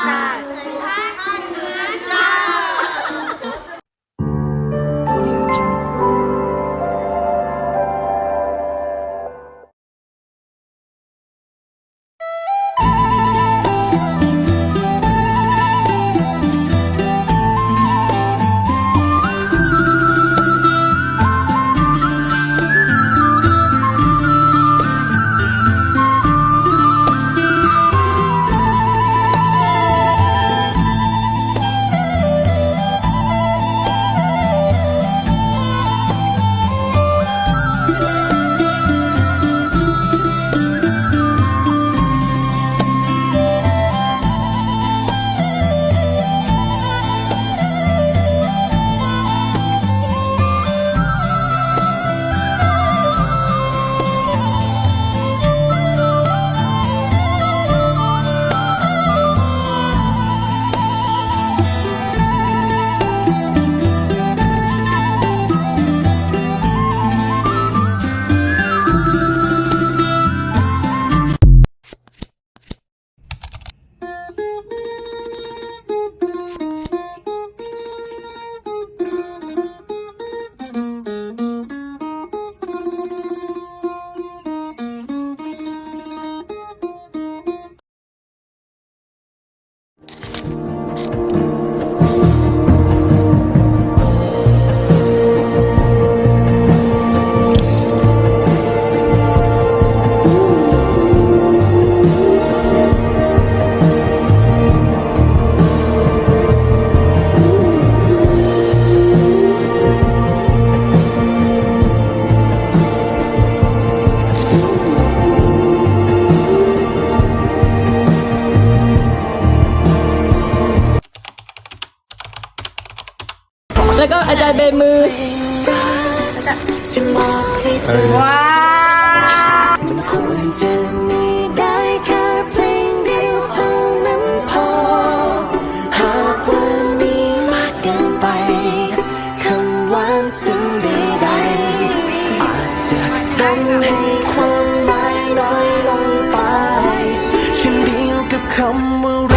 จากภาคเหนือจ้าแล้วก็อาจารย์เบนมือว้ามันควรจะมีได้แค่เพลงเดียวเท่านั้นพอหากว่ามีมากเกินไปคำหวานสิ่งใดๆอาจจะทำให้ความหมายน้อยลงไปเช่นเดียวกับคำว่า